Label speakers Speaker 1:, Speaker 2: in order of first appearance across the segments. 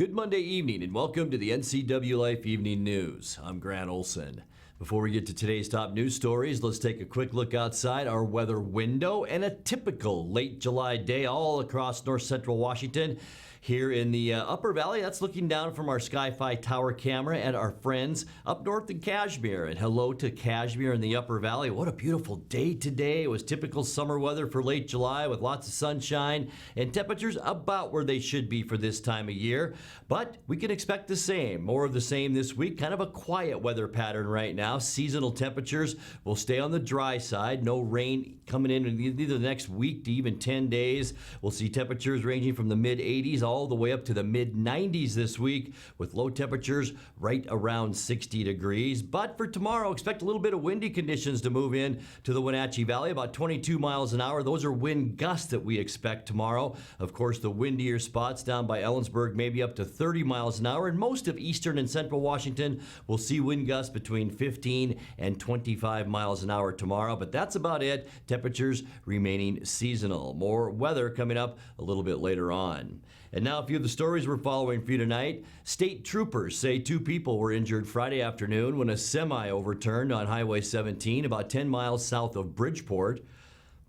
Speaker 1: Good Monday evening and welcome to the NCWLIFE Evening News. I'm Grant Olson. Before we get to today's top news stories, let's take a quick look outside our weather window and a typical late July day all across north central Washington. Here in the Upper Valley, that's looking down from our Sky-Fi tower camera at our friends up north in Cashmere. And hello to Cashmere in the Upper Valley. What a beautiful day today. It was typical summer weather for late July with lots of sunshine and temperatures about where they should be for this time of year. But we can expect the same, more of the same this week. Kind of a quiet weather pattern right now. Seasonal temperatures will stay on the dry side. No rain coming in either the next week to even 10 days. We'll see temperatures ranging from the mid-80s all the way up to the mid-90s this week with low temperatures right around 60 degrees. But for tomorrow, expect a little bit of windy conditions to move in to the Wenatchee Valley, about 22 miles an hour. Those are wind gusts that we expect tomorrow. Of course, the windier spots down by Ellensburg maybe up to 30 miles an hour. And most of eastern and central Washington will see wind gusts between 15 and 25 miles an hour tomorrow. But that's about it. Temperatures remaining seasonal. More weather coming up a little bit later on. And now a few of the stories we're following for you tonight. State troopers say 2 people were injured Friday afternoon when a semi overturned on Highway 17 about 10 miles south of Bridgeport.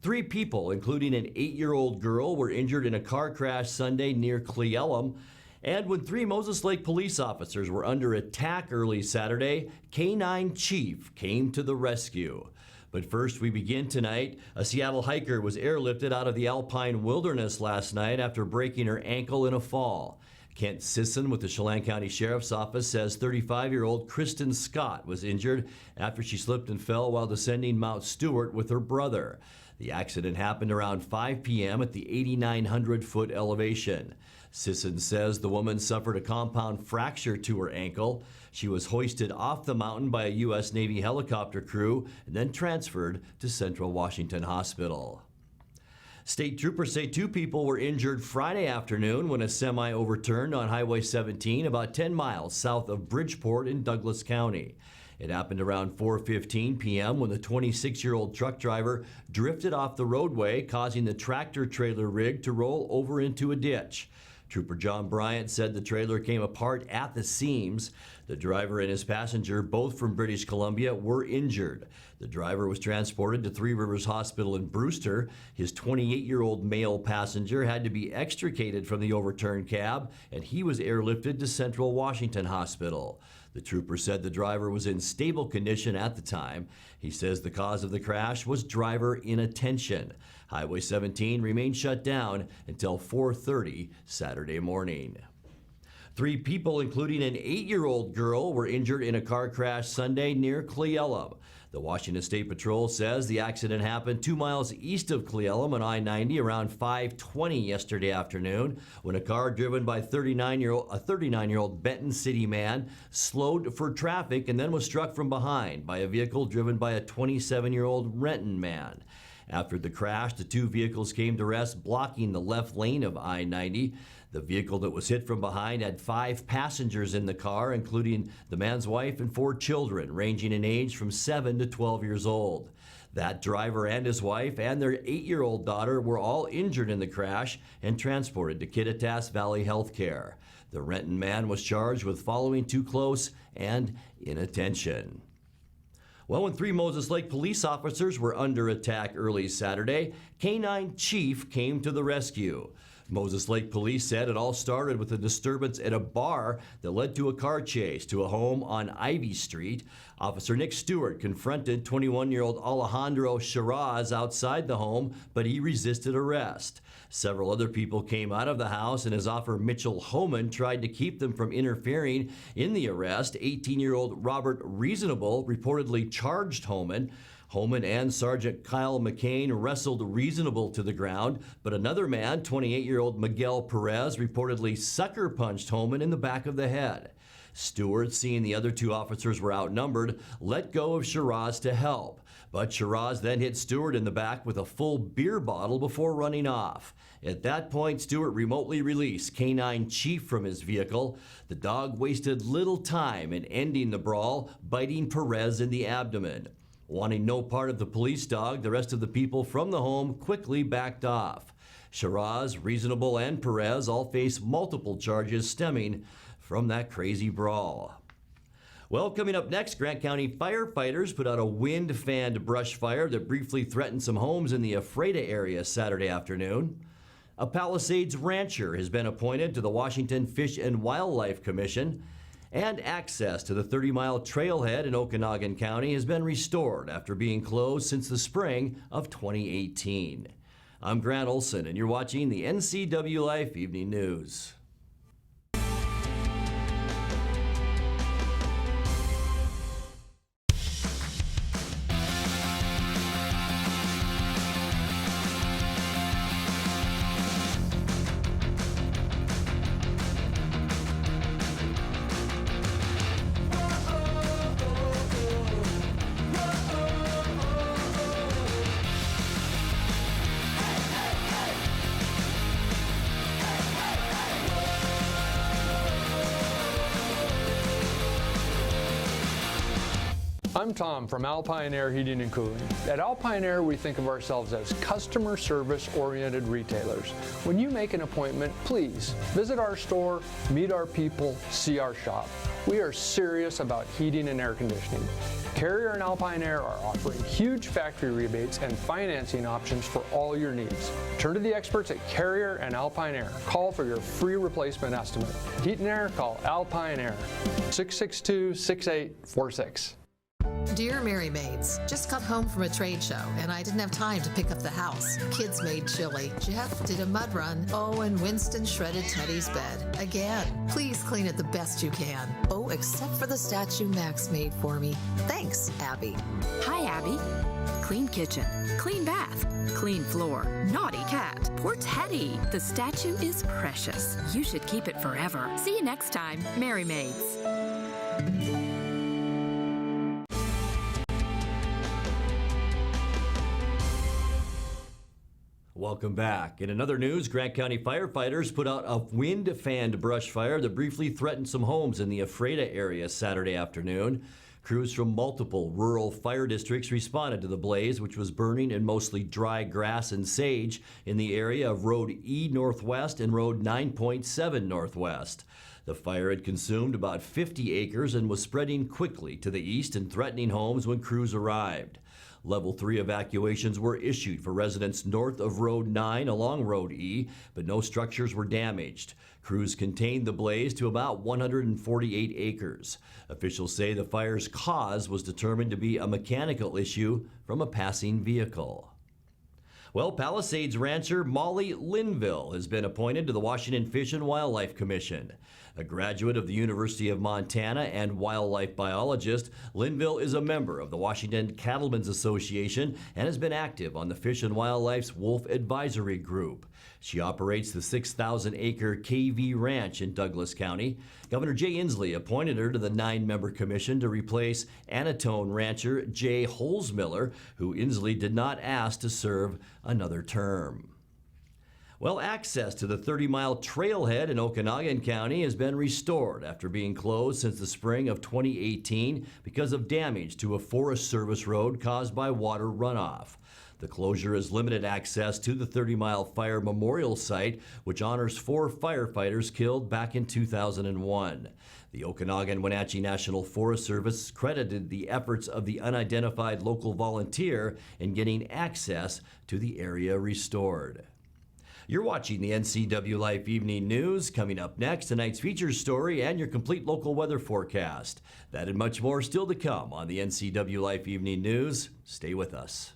Speaker 1: 3 people, including an 8-year-old girl, were injured in a car crash Sunday near Cleellum. And when 3 Moses Lake police officers were under attack early Saturday, K-9 Chief came to the rescue. But first, we begin tonight. A Seattle hiker was airlifted out of the alpine wilderness last night after breaking her ankle in a fall. Kent Sisson with the Chelan County Sheriff's Office says 35-year-old Kristen Scott was injured after she slipped and fell while descending Mount Stewart with her brother. The accident happened around 5 p.m. at the 8,900-foot elevation. Sisson says the woman suffered a compound fracture to her ankle. She was hoisted off the mountain by a U.S. Navy helicopter crew and then transferred to Central Washington Hospital. State troopers say 2 people were injured Friday afternoon when a semi overturned on Highway 17 about 10 miles south of Bridgeport in Douglas County. It happened around 4:15 p.m. when the 26-year-old truck driver drifted off the roadway, causing the tractor-trailer rig to roll over into a ditch. Trooper John Bryant said the trailer came apart at the seams. The driver and his passenger, both from British Columbia, were injured. The driver was transported to Three Rivers Hospital in Brewster. His 28-year-old male passenger had to be extricated from the overturned cab, and he was airlifted to Central Washington Hospital. The trooper said the driver was in stable condition at the time. He says the cause of the crash was driver inattention. Highway 17 remained shut down until 4:30 Saturday morning. 3 people, including an 8-year-old girl, were injured in a car crash Sunday near Cleellum. The Washington State Patrol says the accident happened 2 miles east of Cleellum on I-90 around 5:20 yesterday afternoon when a car driven by a 39-year-old Benton City man slowed for traffic and then was struck from behind by a vehicle driven by a 27-year-old Renton man. After the crash, the 2 vehicles came to rest, blocking the left lane of I-90. The vehicle that was hit from behind had 5 passengers in the car, including the man's wife and 4 children, ranging in age from 7 to 12 years old. That driver and his wife and their 8-year-old daughter were all injured in the crash and transported to Kittitas Valley Health Care. The Renton man was charged with following too close and inattention. Well, when 3 Moses Lake police officers were under attack early Saturday, K-9 Chief came to the rescue. Moses Lake police said it all started with a disturbance at a bar that led to a car chase to a home on Ivy Street. Officer Nick Stewart confronted 21-year-old Alejandro Shiraz outside the home, but he resisted arrest. Several other people came out of the house, and his officer Mitchell Homan tried to keep them from interfering in the arrest. 18-year-old Robert Reasonable reportedly charged Homan. Homan and Sergeant Kyle McCain wrestled Reasonable to the ground, but another man, 28-year-old Miguel Perez, reportedly sucker punched Homan in the back of the head. Stewart, seeing the other 2 officers were outnumbered, let go of Shiraz to help. But Shiraz then hit Stewart in the back with a full beer bottle before running off. At that point, Stewart remotely released K-9 Chief from his vehicle. The dog wasted little time in ending the brawl, biting Perez in the abdomen. Wanting no part of the police dog, the rest of the people from the home quickly backed off. Shiraz, Reasonable, and Perez all face multiple charges stemming from that crazy brawl. Well, coming up next, Grant County firefighters put out a wind-fanned brush fire that briefly threatened some homes in the Ephrata area Saturday afternoon. A Palisades rancher has been appointed to the Washington Fish and Wildlife Commission, and access to the 30-mile trailhead in Okanogan County has been restored after being closed since the spring of 2018. I'm Grant Olson, and you're watching the NCWLIFE Evening News.
Speaker 2: I'm Tom from Alpine Air Heating and Cooling. At Alpine Air, we think of ourselves as customer service-oriented retailers. When you make an appointment, please visit our store, meet our people, see our shop. We are serious about heating and air conditioning. Carrier and Alpine Air are offering huge factory rebates and financing options for all your needs. Turn to the experts at Carrier and Alpine Air. Call for your free replacement estimate. Heat and air, call Alpine Air, 662-6846.
Speaker 3: Dear Mary Maids, just got home from a trade show and I didn't have time to pick up the house. Kids made chili. Jeff did a mud run. Oh, and Winston shredded Teddy's bed. Again, please clean it the best you can. Oh, except for the statue Max made for me. Thanks, Abby.
Speaker 4: Hi, Abby. Clean kitchen, clean bath, clean floor, naughty cat. Poor Teddy. The statue is precious. You should keep it forever. See you next time, Mary Maids.
Speaker 1: Welcome back. In another news, Grant County firefighters put out a wind-fanned brush fire that briefly threatened some homes in the Ephrata area Saturday afternoon. Crews from multiple rural fire districts responded to the blaze, which was burning in mostly dry grass and sage in the area of Road E Northwest and Road 9.7 Northwest. The fire had consumed about 50 acres and was spreading quickly to the east and threatening homes when crews arrived. Level 3 evacuations were issued for residents north of Road 9 along Road E, but no structures were damaged. Crews contained the blaze to about 148 acres. Officials say the fire's cause was determined to be a mechanical issue from a passing vehicle. Well, Palisades rancher Molly Linville has been appointed to the Washington Fish and Wildlife Commission. A graduate of the University of Montana and wildlife biologist, Linville is a member of the Washington Cattlemen's Association and has been active on the Fish and Wildlife's Wolf Advisory Group. She operates the 6,000-acre KV Ranch in Douglas County. Governor Jay Inslee appointed her to the 9-member commission to replace Anatone rancher Jay Holzmiller, who Inslee did not ask to serve another term. Well, access to the 30-mile trailhead in Okanogan County has been restored after being closed since the spring of 2018 because of damage to a Forest Service road caused by water runoff. The closure has limited access to the 30-mile fire memorial site, which honors 4 firefighters killed back in 2001. The Okanogan-Wenatchee National Forest Service credited the efforts of the unidentified local volunteer in getting access to the area restored. You're watching the NCWLIFE Evening News. Coming up next, tonight's feature story and your complete local weather forecast. That and much more still to come on the NCWLIFE Evening News. Stay with us.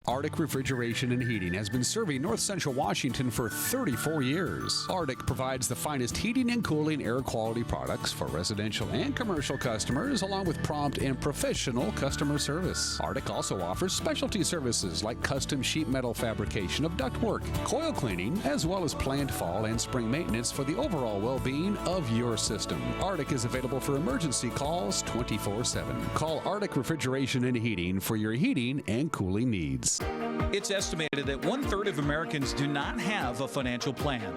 Speaker 5: Arctic Refrigeration and Heating has been serving North Central Washington for 34 years. Arctic provides the finest heating and cooling air quality products for residential and commercial customers, along with prompt and professional customer service. Arctic also offers specialty services like custom sheet metal fabrication of ductwork, coil cleaning, as well as planned fall and spring maintenance for the overall well-being of your system. Arctic is available for emergency calls 24/7. Call Arctic Refrigeration and Heating for your heating and cooling needs.
Speaker 6: It's estimated that 1/3 of Americans do not have a financial plan.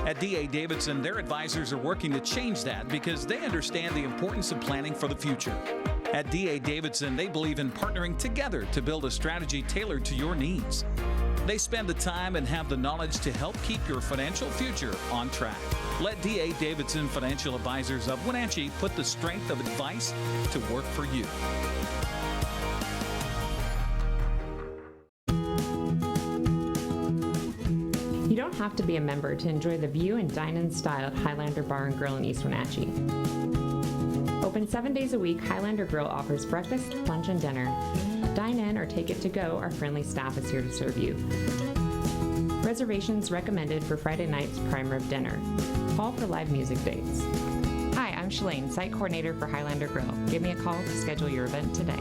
Speaker 6: At D.A. Davidson, their advisors are working to change that because they understand the importance of planning for the future. At D.A. Davidson, they believe in partnering together to build a strategy tailored to your needs. They spend the time and have the knowledge to help keep your financial future on track. Let D.A. Davidson Financial Advisors of Wenatchee put the strength of advice to work for you.
Speaker 7: You don't have to be a member to enjoy the view and dine in style at Highlander Bar and Grill in East Wenatchee. Open 7 days a week, Highlander Grill offers breakfast, lunch, and dinner. Dine in or take it to go, our friendly staff is here to serve you. Reservations recommended for Friday night's prime rib dinner. Call for live music dates. Hi, I'm Shalane, site coordinator for Highlander Grill. Give me a call to schedule your event today.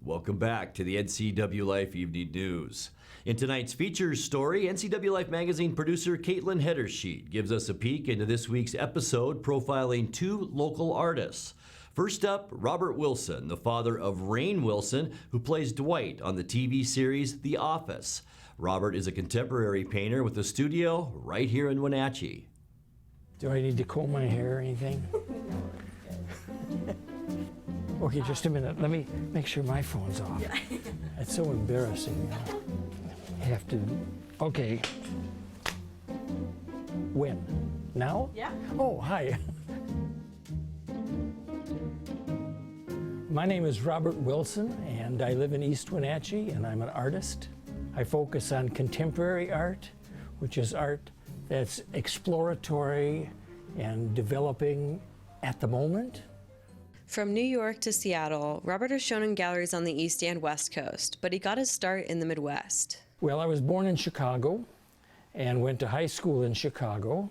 Speaker 1: Welcome back to the NCWLIFE Evening News. In tonight's features story, NCWLIFE magazine producer Caitlin Heddersheet gives us a peek into this week's episode profiling two local artists. First up, Robert Wilson, the father of Rainn Wilson, who plays Dwight on the TV series The Office. Robert is a contemporary painter with a studio right here in Wenatchee.
Speaker 8: Do I need to comb my hair or anything? Okay, just a minute. Let me make sure my phone's off. It's so embarrassing. I have to. Okay. When? Now?
Speaker 9: Yeah.
Speaker 8: Oh, hi. My name is Robert Wilson, and I live in East Wenatchee, and I'm an artist. I focus on contemporary art, which is art that's exploratory and developing at the moment.
Speaker 9: From New York to Seattle, Robert is shown in galleries on the East and West Coast, but he got his start in the Midwest.
Speaker 8: Well, I was born in Chicago and went to high school in Chicago,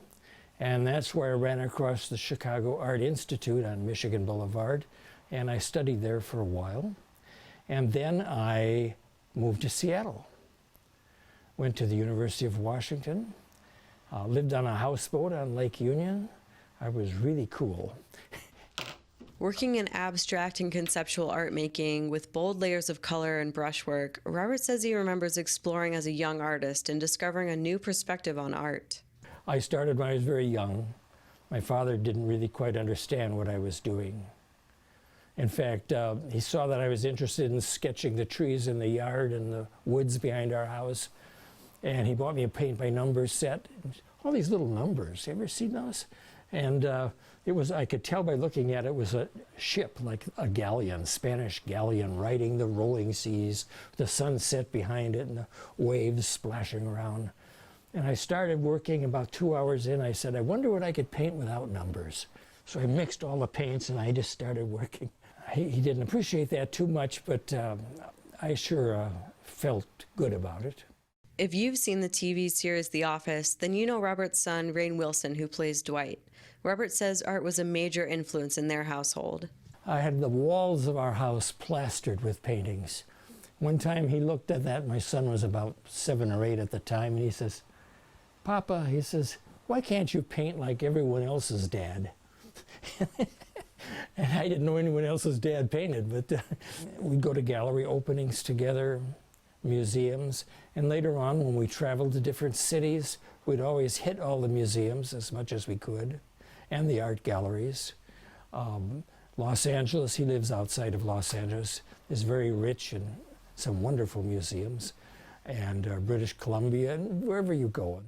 Speaker 8: and that's where I ran across the Chicago Art Institute on Michigan Boulevard, and I studied there for a while. And then I moved to Seattle, went to the University of Washington, lived on a houseboat on Lake Union. I was really cool.
Speaker 9: Working in abstract and conceptual art making with bold layers of color and brushwork, Robert says he remembers exploring as a young artist and discovering a new perspective on art.
Speaker 8: I started when I was very young. My father didn't really quite understand what I was doing. In fact, he saw that I was interested in sketching the trees in the yard and the woods behind our house, and he bought me a paint-by-numbers set. All these little numbers, you ever seen those? And I could tell by looking at it, it was a ship, like a galleon, Spanish galleon, riding the rolling seas, the sunset behind it and the waves splashing around. And I started working. About 2 hours in, I said, I wonder what I could paint without numbers. So I mixed all the paints and I just started working. He didn't appreciate that too much, but I sure felt good about it.
Speaker 9: If you've seen the TV series The Office, then you know Robert's son, Rainn Wilson, who plays Dwight. Robert says art was a major influence in their household.
Speaker 8: I had the walls of our house plastered with paintings. One time he looked at that, my son was about 7 or 8 at the time, and he says, Papa, he says, why can't you paint like everyone else's dad? And I didn't know anyone else's dad painted, but we'd go to gallery openings together, museums, and later on when we traveled to different cities, we'd always hit all the museums as much as we could, and the art galleries. Los Angeles, he lives outside of Los Angeles, is very rich in some wonderful museums, and British Columbia, and wherever you go.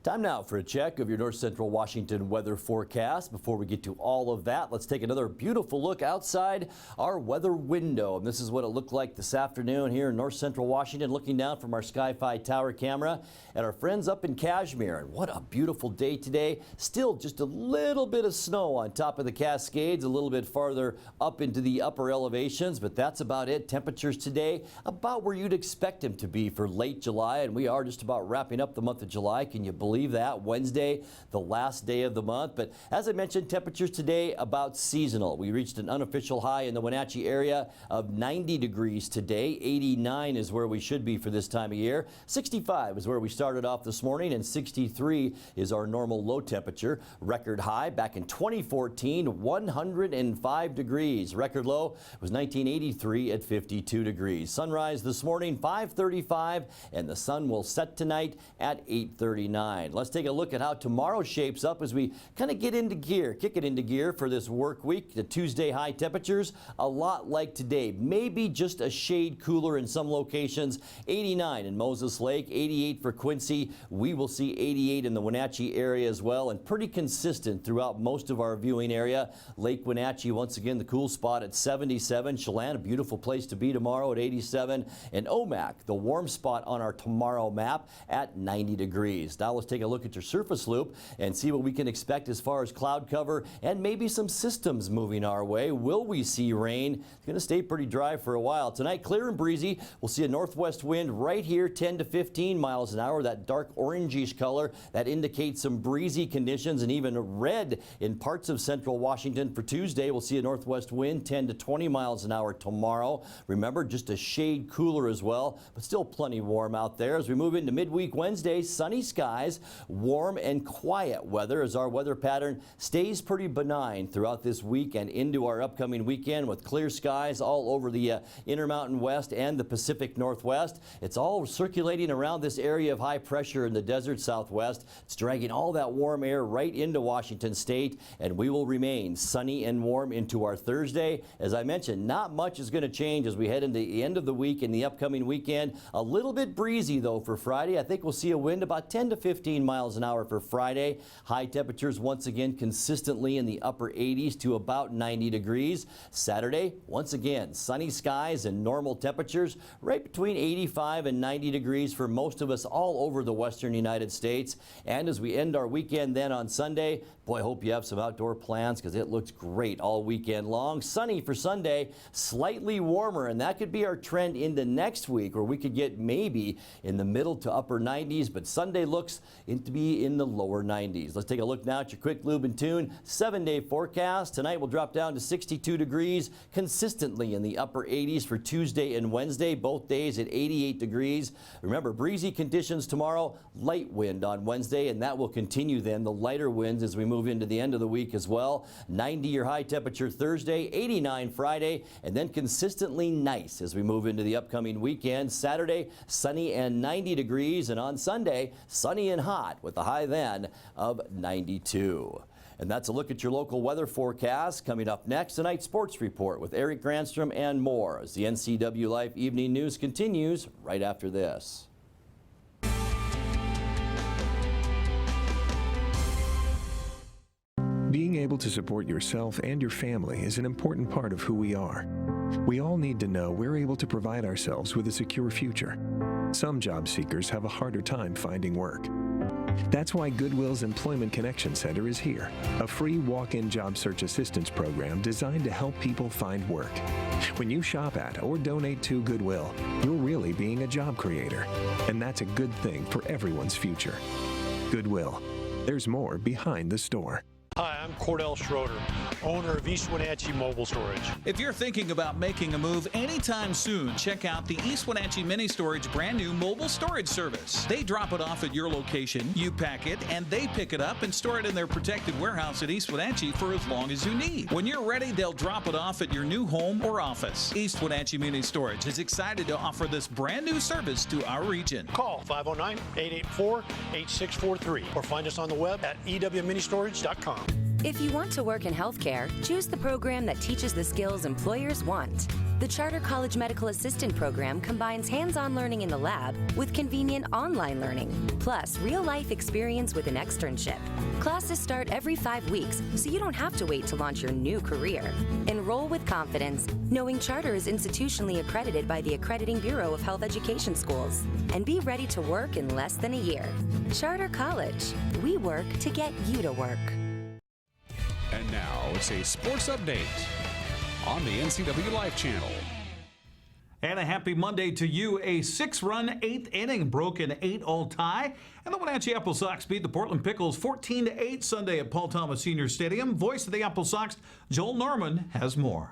Speaker 1: Time now for a check of your North Central Washington weather forecast. Before we get to all of that, let's take another beautiful look outside our weather window. And this is what it looked like this afternoon here in North Central Washington, looking down from our Sky-Fi tower camera at our friends up in Cashmere. And what a beautiful day today. Still just a little bit of snow on top of the Cascades, a little bit farther up into the upper elevations, but that's about it. Temperatures today about where you'd expect them to be for late July, and we are just about wrapping up the month of July. Can you believe believe that? Wednesday, the last day of the month. But as I mentioned, temperatures today about seasonal. We reached an unofficial high in the Wenatchee area of 90 degrees today. 89 is where we should be for this time of year. 65 is where we started off this morning, and 63 is our normal low temperature. Record high back in 2014, 105 degrees. Record low was 1983 at 52 degrees. Sunrise this morning, 5:35, and the sun will set tonight at 8:39. Let's take a look at how tomorrow shapes up as we kind of get into gear, kick it into gear for this work week. The Tuesday high temperatures, a lot like today, maybe just a shade cooler in some locations. 89 in Moses Lake, 88 for Quincy. We will see 88 in the Wenatchee area as well, and pretty consistent throughout most of our viewing area. Lake Wenatchee, once again, the cool spot at 77. Chelan, a beautiful place to be tomorrow at 87. And Omak, the warm spot on our tomorrow map at 90 degrees. Now let's take a look at your surface loop and see what we can expect as far as cloud cover and maybe some systems moving our way. Will we see rain? It's going to stay pretty dry for a while. Tonight, clear and breezy. We'll see a northwest wind right here, 10 to 15 miles an hour. That dark orangish color, that indicates some breezy conditions, and even red in parts of central Washington for Tuesday. We'll see a northwest wind, 10 to 20 miles an hour tomorrow. Remember, just a shade cooler as well, but still plenty warm out there. As we move into midweek Wednesday, sunny skies, warm and quiet weather as our weather pattern stays pretty benign throughout this week and into our upcoming weekend, with clear skies all over the Intermountain West and the Pacific Northwest. It's all circulating around this area of high pressure in the desert Southwest. It's dragging all that warm air right into Washington State, and we will remain sunny and warm into our Thursday. As I mentioned, not much is going to change as we head into the end of the week and the upcoming weekend. A little bit breezy though for Friday. I think we'll see a wind about 10 to 15 miles an hour for Friday. High temperatures once again consistently in the upper 80s to about 90 degrees. Saturday, once again, sunny skies and normal temperatures right between 85 and 90 degrees for most of us all over the western United States. And as we end our weekend then on Sunday, boy, I hope you have some outdoor plans because it looks great all weekend long. Sunny for Sunday, slightly warmer, and that could be our trend into next week, where we could get maybe in the middle to upper 90s, but Sunday looks to be in the lower 90s. Let's take a look now at your quick lube and tune 7-day forecast. Tonight will drop down to 62 degrees, consistently in the upper 80s for Tuesday and Wednesday, both days at 88 degrees. Remember, breezy conditions tomorrow, light wind on Wednesday, and that will continue then, the lighter winds as we move into the end of the week as well. 90 your high temperature Thursday, 89 Friday, and then consistently nice as we move into the upcoming weekend. Saturday, sunny and 90 degrees, and on Sunday, sunny and hot with a high then of 92. And that's a look at your local weather forecast. Coming up next, tonight's sports report with Eric Granstrom and more as the NCWLIFE Evening News continues right after this.
Speaker 10: Being able to support yourself and your family is an important part of who we are. We all need to know we're able to provide ourselves with a secure future. Some job seekers have a harder time finding work. That's why Goodwill's Employment Connection Center is here, a free walk-in job search assistance program designed to help people find work. When you shop at or donate to Goodwill, you're really being a job creator, and that's a good thing for everyone's future. Goodwill, there's more behind the store.
Speaker 11: Hi, I'm Cordell Schroeder, owner of East Wenatchee Mobile Storage.
Speaker 6: If you're thinking about making a move anytime soon, check out the East Wenatchee Mini Storage brand new mobile storage service. They drop it off at your location, you pack it, and they pick it up and store it in their protected warehouse at East Wenatchee for as long as you need. When you're ready, they'll drop it off at your new home or office. East Wenatchee Mini Storage is excited to offer this brand new service to our region.
Speaker 11: Call 509-884-8643 or find us on the web at ewministorage.com.
Speaker 12: If you want to work in healthcare, choose the program that teaches the skills employers want. The Charter College Medical Assistant Program combines hands-on learning in the lab with convenient online learning, plus real-life experience with an externship. Classes start every 5 weeks, so you don't have to wait to launch your new career. Enroll with confidence, knowing Charter is institutionally accredited by the Accrediting Bureau of Health Education Schools, and be ready to work in less than a year. Charter College. We work to get you to work.
Speaker 5: And now it's a sports update on the NCWLIFE channel.
Speaker 6: And a happy Monday to you. A 6-run 8th inning broke an 8-all tie. And the Wenatchee Apple Sox beat the Portland Pickles 14-8 Sunday at Paul Thomas Senior Stadium. Voice of the Apple Sox, Joel Norman, has more.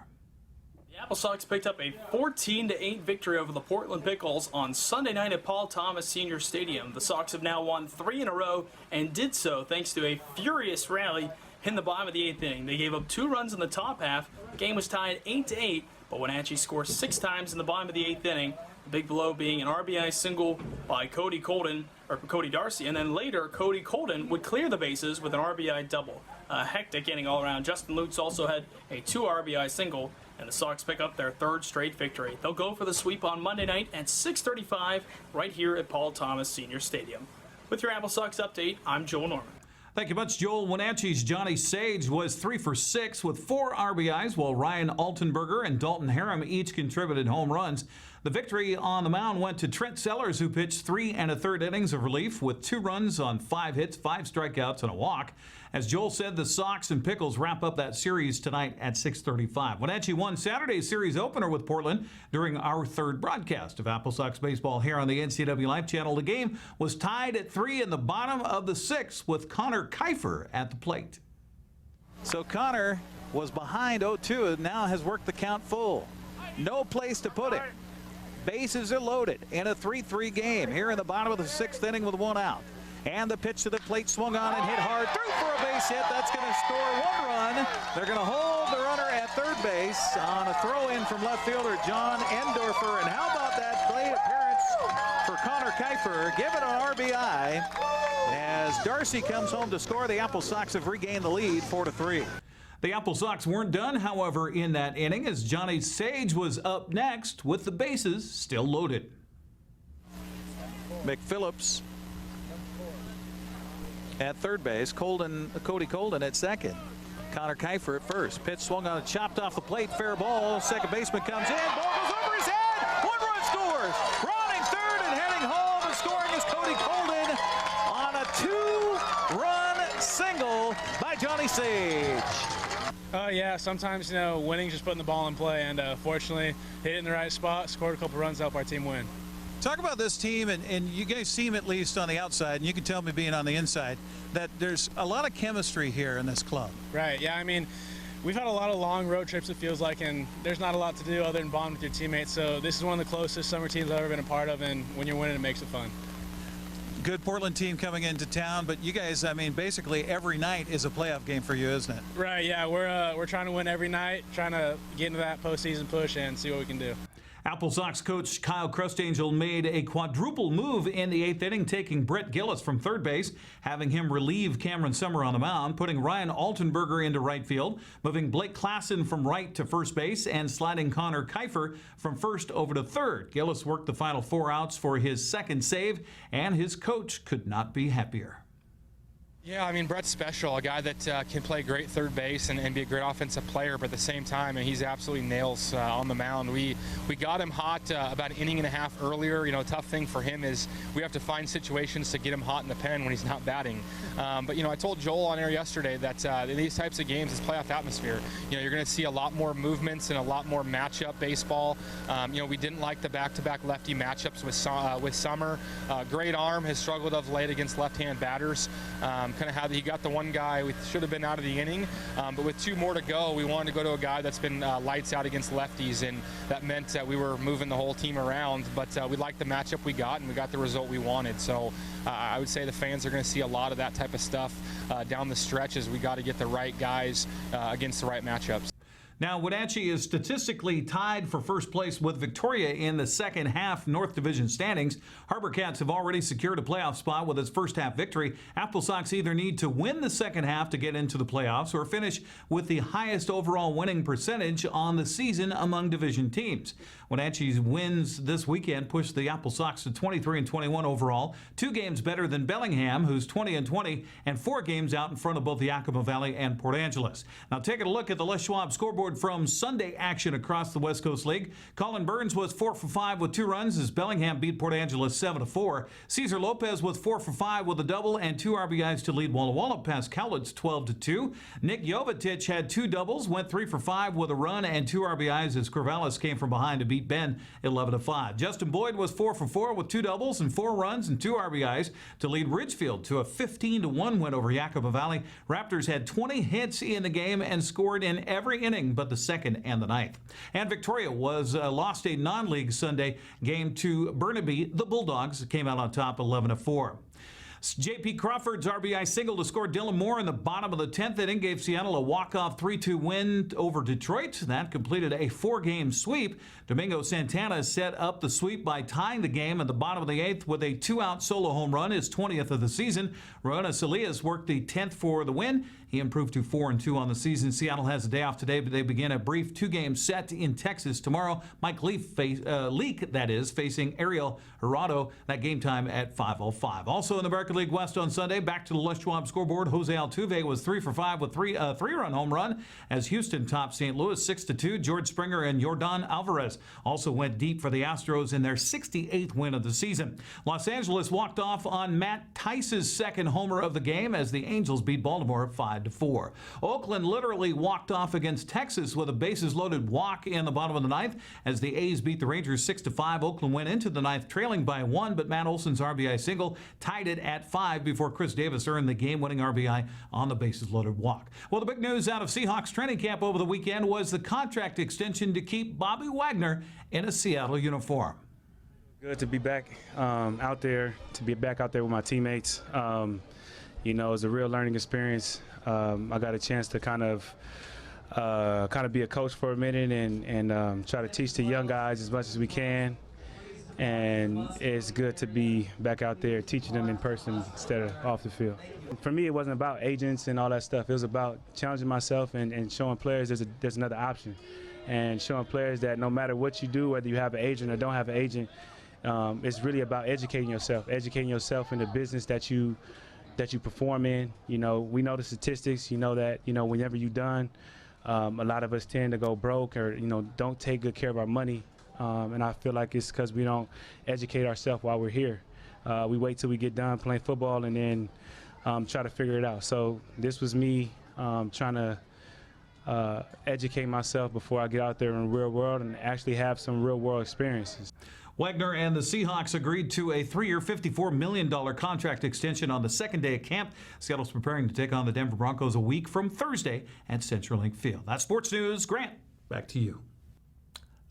Speaker 13: The Apple Sox picked up a 14-8 victory over the Portland Pickles on Sunday night at Paul Thomas Senior Stadium. The Sox have now won 3 in a row and did so thanks to a furious rally in the bottom of the 8th inning. They gave up 2 runs in the top half. The game was tied 8-8. But Wenatchee scores 6 times in the bottom of the 8th inning, the big blow being an RBI single by Cody Darcy, and then later Cody Colden would clear the bases with an RBI double. A hectic inning all around. Justin Lutz also had a 2 RBI single, and the Sox pick up their 3rd straight victory. They'll go for the sweep on Monday night at 6:35 right here at Paul Thomas Senior Stadium. With your Apple Sox update, I'm Joel Norman.
Speaker 6: Thank you much, Joel. Wenatchee's Johnny Sage was 3 for 6 with 4 RBIs, while Ryan Altenberger and Dalton Harum each contributed home runs. The victory on the mound went to Trent Sellers, who pitched 3 1/3 innings of relief with 2 runs on 5 hits, 5 strikeouts, and a walk. As Joel said, the Sox and Pickles wrap up that series tonight at 6:35. Wenatchee won Saturday's series opener with Portland during our 3rd broadcast of Apple Sox baseball here on the NCWLIFE channel. The game was tied at 3 in the bottom of the 6th with Connor Kiefer at the plate.
Speaker 14: So Connor was behind 0-2 and now has worked the count full. No place to put it. Bases are loaded in a 3-3 game here in the bottom of the 6th inning with 1 out. And the pitch to the plate swung on and hit hard through for a base hit. That's going to score 1 run. They're going to hold the runner at 3rd base on a throw-in from left fielder John Endorfer. And how about that plate appearance for Connor Kiefer? Give it an RBI as Darcy comes home to score. The Apple Sox have regained the lead 4-3.
Speaker 6: The Apple Sox weren't done, however, in that inning as Johnny Sage was up next with the bases still loaded.
Speaker 14: McPhillips at 3rd base, Cody Colden at 2nd. Connor Kiefer at 1st. Pitch swung on, chopped off the plate, fair ball. Second baseman comes in, ball goes over his head. 1 run scores. Running 3rd and heading home and scoring is Cody Colden on a 2-run single by Johnny Sage.
Speaker 15: Yeah, sometimes, winning's just putting the ball in play, and fortunately, hit it in the right spot, scored a couple runs to help our team win.
Speaker 14: Talk about this team, and you guys seem, at least on the outside, and you can tell me being on the inside, that there's a lot of chemistry here in this club.
Speaker 15: Right, yeah, I mean, we've had a lot of long road trips, it feels like, and there's not a lot to do other than bond with your teammates, so this is one of the closest summer teams I've ever been a part of, and when you're winning, it makes it fun.
Speaker 14: Good Portland team coming into town, but you guys, I mean, basically every night is a playoff game for you, isn't it?
Speaker 15: Right, yeah, we're trying to win every night, trying to get into that postseason push and see what we can do.
Speaker 6: Apple Sox coach Kyle Crustangel made a quadruple move in the 8th inning, taking Brett Gillis from 3rd base, having him relieve Cameron Summer on the mound, putting Ryan Altenberger into right field, moving Blake Klassen from right to 1st base, and sliding Connor Kiefer from 1st over to 3rd. Gillis worked the final 4 outs for his 2nd save, and his coach could not be happier.
Speaker 16: Yeah, I mean, Brett's special, a guy that can play great 3rd base and be a great offensive player, but at the same time, and he's absolutely nails on the mound. We got him hot about an inning and a half earlier. A tough thing for him is we have to find situations to get him hot in the pen when he's not batting. But, I told Joel on air yesterday that in these types of games, it's playoff atmosphere. You're going to see a lot more movements and a lot more matchup baseball. We didn't like the back-to-back lefty matchups with Summer. Great arm, has struggled of late against left-hand batters. Kind of how he got the one guy we should have been out of the inning, but with 2 more to go, we wanted to go to a guy that's been lights out against lefties, and that meant that we were moving the whole team around, but we liked the matchup we got, and we got the result we wanted. So I would say the fans are going to see a lot of that type of stuff down the stretch as we got to get the right guys against the right matchups.
Speaker 6: Now, Wenatchee is statistically tied for 1st place with Victoria in the 2nd half North Division standings. Harbor Cats have already secured a playoff spot with its 1st half victory. Apple Sox either need to win the 2nd half to get into the playoffs or finish with the highest overall winning percentage on the season among division teams. Wenatchee's wins this weekend pushed the Apple Sox to 23-21 overall, 2 games better than Bellingham, who's 20-20, and 4 games out in front of both the Yakima Valley and Port Angeles. Now, taking a look at the Les Schwab scoreboard scoreboard from Sunday action across the West Coast League. Colin Burns was 4 for 5 with 2 runs as Bellingham beat Port Angeles 7-4. Cesar Lopez was 4 for 5 with a double and 2 RBIs to lead Walla Walla past Cowlitz 12-2. Nick Jovetic had 2 doubles, went 3 for 5 with a run and 2 RBIs as Corvallis came from behind to beat Ben 11-5. Justin Boyd was 4 for 4 with 2 doubles and 4 runs and 2 RBIs to lead Ridgefield to a 15-1 win over Yakima Valley. Raptors had 20 hits in the game and scored in every inning but the second and the ninth. And Victoria lost a non-league Sunday game to Burnaby. The Bulldogs came out on top 11-4. J.P. Crawford's RBI single to score Dylan Moore in the bottom of the 10th inning gave Seattle a walk-off 3-2 win over Detroit. That completed a 4-game sweep. Domingo Santana set up the sweep by tying the game at the bottom of the 8th with a 2-out solo home run, his 20th of the season. Rona Salias worked the 10th for the win. He improved to 4-2 on the season. Seattle has a day off today, but they begin a brief 2-game set in Texas tomorrow. Mike Leake, facing Ariel Hirado. That game time at 5:05. Also in the American League West on Sunday, back to the Les Schwab scoreboard. Jose Altuve was 3 for 5 with a 3-run home run as Houston topped St. Louis 6-2. George Springer and Yordan Alvarez also went deep for the Astros in their 68th win of the season. Los Angeles walked off on Matt Tice's second homer of the game as the Angels beat Baltimore 5-4. Oakland literally walked off against Texas with a bases-loaded walk in the bottom of the ninth as the A's beat the Rangers 6-5. Oakland went into the ninth trailing by 1, but Matt Olson's RBI single tied it at 5 before Chris Davis earned the game-winning RBI on the bases-loaded walk. Well, the big news out of Seahawks training camp over the weekend was the contract extension to keep Bobby Wagner in a Seattle uniform.
Speaker 17: Good to be back out there, with my teammates. You know, it's a real learning experience. I got a chance to kind of be a coach for a minute and try to teach the young guys as much as we can. And it's good to be back out there teaching them in person instead of off the field. For me, it wasn't about agents and all that stuff. It was about challenging myself and showing players there's another option, and showing players that no matter what you do, whether you have an agent or don't have an agent, it's really about educating yourself in the business that you perform in. You know, we know the statistics. You know that, whenever you're done, a lot of us tend to go broke or, don't take good care of our money. And I feel like it's because we don't educate ourselves while we're here. We wait till we get done playing football and then try to figure it out. So this was me trying to educate myself before I get out there in the real world and actually have some real world experiences.
Speaker 6: Wagner and the Seahawks agreed to a 3-year, $54 million contract extension on the second day of camp. Seattle's preparing to take on the Denver Broncos a week from Thursday at CenturyLink Field. That's Sports News. Grant, back to you.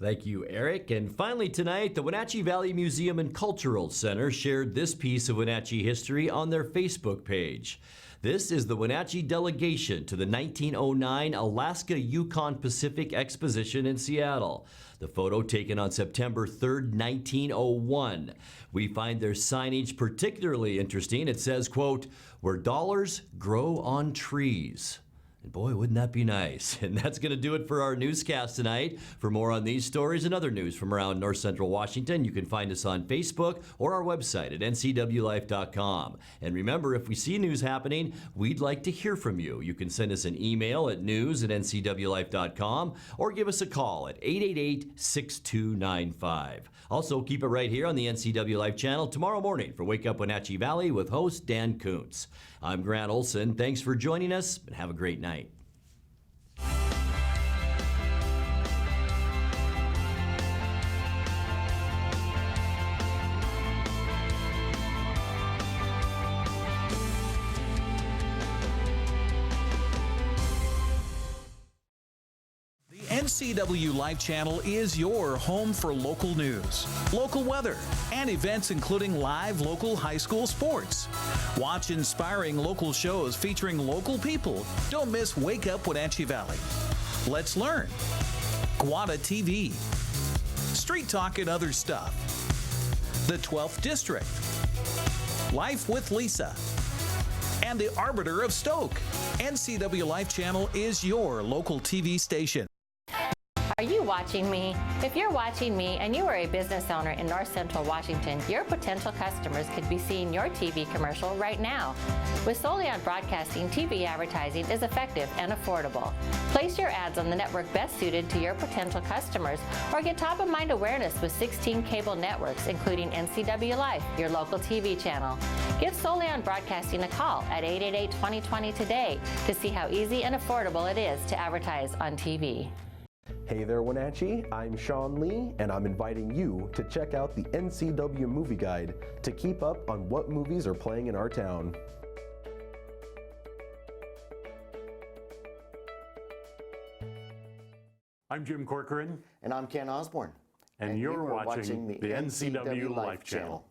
Speaker 1: Thank you, Eric. And finally tonight, the Wenatchee Valley Museum and Cultural Center shared this piece of Wenatchee history on their Facebook page. This is the Wenatchee delegation to the 1909 Alaska-Yukon Pacific Exposition in Seattle. The photo taken on September 3rd, 1901. We find their signage particularly interesting. It says, quote, "Where dollars grow on trees." And boy, wouldn't that be nice? And that's going to do it for our newscast tonight. For more on these stories and other news from around North Central Washington, you can find us on Facebook or our website at ncwlife.com. And remember, if we see news happening, we'd like to hear from you. You can send us an email at news@ncwlife.com or give us a call at 888-6295. Also, keep it right here on the NCW Life channel tomorrow morning for Wake Up Wenatchee Valley with host Dan Kuntz. I'm Grant Olson. Thanks for joining us, and have a great night.
Speaker 6: NCW Life channel is your home for local news, local weather, and events including live local high school sports. Watch inspiring local shows featuring local people. Don't miss Wake Up Wenatchee Valley. Let's learn. Guada TV. Street Talk and other stuff. The 12th District. Life with Lisa. And the Arbiter of Stoke. NCW Life channel is your local TV station.
Speaker 18: Are you watching me? If you're watching me and you are a business owner in North Central Washington, your potential customers could be seeing your TV commercial right now. With Solion Broadcasting, TV advertising is effective and affordable. Place your ads on the network best suited to your potential customers, or get top-of-mind awareness with 16 cable networks, including NCWLIFE, your local TV channel. Give Solion Broadcasting a call at 888-2020 today to see how easy and affordable it is to advertise on TV.
Speaker 19: Hey there, Wenatchee. I'm Sean Lee, and I'm inviting you to check out the NCW Movie Guide to keep up on what movies are playing in our town.
Speaker 20: I'm Jim Corcoran.
Speaker 21: And I'm Ken Osborne.
Speaker 20: And you're watching the NCWLIFE channel.